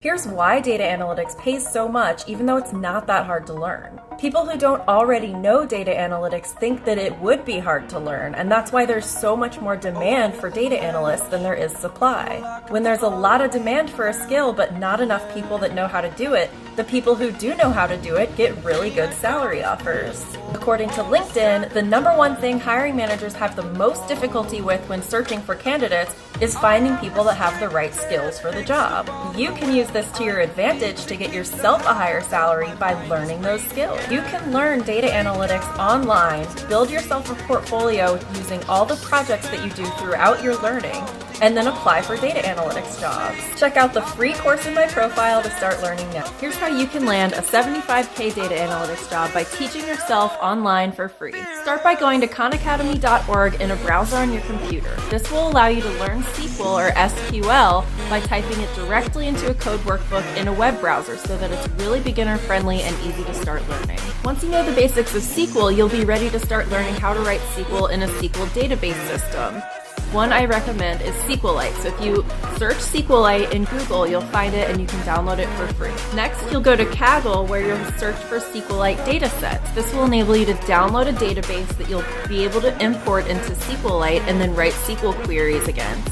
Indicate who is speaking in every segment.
Speaker 1: Here's why data analytics pays so much, even though it's not that hard to learn. People who don't already know data analytics think that it would be hard to learn, and that's why there's so much more demand for data analysts than there is supply. When there's a lot of demand for a skill but not enough people that know how to do it, the people who do know how to do it get really good salary offers. According to LinkedIn, the number one thing hiring managers have the most difficulty with when searching for candidates is finding people that have the right skills for the job. You can use this to your advantage to get yourself a higher salary by learning those skills. You can learn data analytics online, build yourself a portfolio using all the projects that you do throughout your learning, and then apply for data analytics jobs. Check out the free course in my profile to start learning now. Here's how you can land a $75K data analytics job by teaching yourself online for free. Start by going to khanacademy.org in a browser on your computer. This will allow you to learn SQL or SQL by typing it directly into a code workbook in a web browser so that it's really beginner friendly and easy to start learning. Once you know the basics of SQL, you'll be ready to start learning how to write SQL in a SQL database system. One I recommend is SQLite. So if you search SQLite in Google, you'll find it and you can download it for free. Next, you'll go to Kaggle where you'll search for SQLite datasets. This will enable you to download a database that you'll be able to import into SQLite and then write SQL queries against.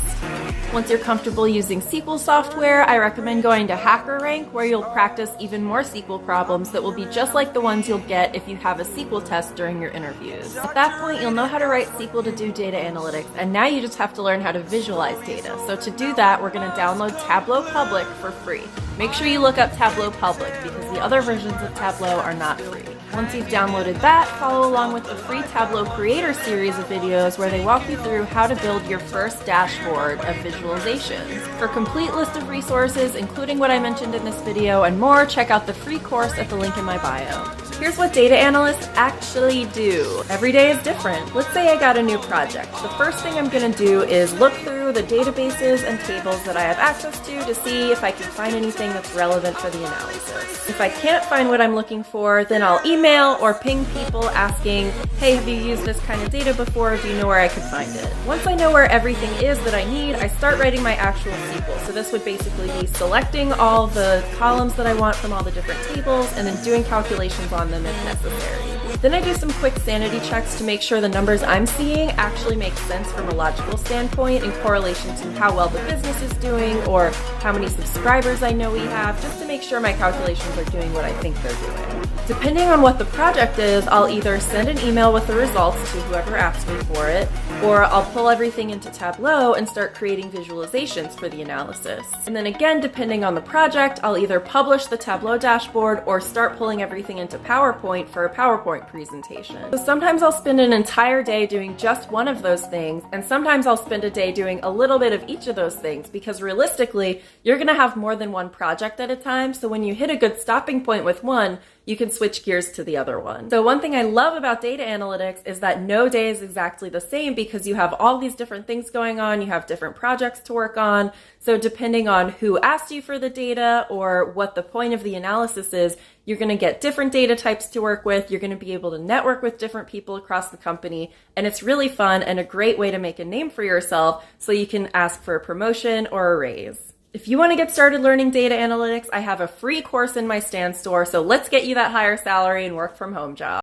Speaker 1: Once you're comfortable using SQL software, I recommend going to HackerRank where you'll practice even more SQL problems that will be just like the ones you'll get if you have a SQL test during your interviews. At that point, you'll know how to write SQL to do data analytics, and now you just have to learn how to visualize data. So to do that, we're going to download Tableau Public for free. Make sure you look up Tableau Public because the other versions of Tableau are not free. Once you've downloaded that, follow along with the free Tableau Creator series of videos where they walk you through how to build your first dashboard of visualizations. For a complete list of resources, including what I mentioned in this video and more, check out the free course at the link in my bio. Here's what data analysts actually do. Every day is different. Let's say I got a new project. The first thing I'm going to do is look through the databases and tables that I have access to see if I can find anything that's relevant for the analysis. If I can't find what I'm looking for, then I'll email or ping people asking, hey, have you used this kind of data before? Do you know where I could find it? Once I know where everything is that I need, I start writing my actual SQL. So this would basically be selecting all the columns that I want from all the different tables and then doing calculations on them if necessary. Then I do some quick sanity checks to make sure the numbers I'm seeing actually make sense from a logical standpoint in correlation to how well the business is doing or how many subscribers I know we have, just to make sure my calculations are doing what I think they're doing. Depending on what the project is, I'll either send an email with the results to whoever asked me for it, or I'll pull everything into Tableau and start creating visualizations for the analysis. And then again, depending on the project, I'll either publish the Tableau dashboard or start pulling everything into PowerPoint for a PowerPoint presentation. So sometimes I'll spend an entire day doing just one of those things, and sometimes I'll spend a day doing a little bit of each of those things, because realistically, you're going to have more than one project at a time, so when you hit a good stopping point with one, you can switch gears to the other one. So one thing I love about data analytics is that no day is exactly the same because you have all these different things going on, you have different projects to work on. So depending on who asked you for the data or what the point of the analysis is, you're going to get different data types to work with, you're going to be able to network with different people across the company, and it's really fun and a great way to make a name for yourself so you can ask for a promotion or a raise. If you want to get started learning data analytics, I have a free course in my Stan store, so let's get you that higher salary and work from home job.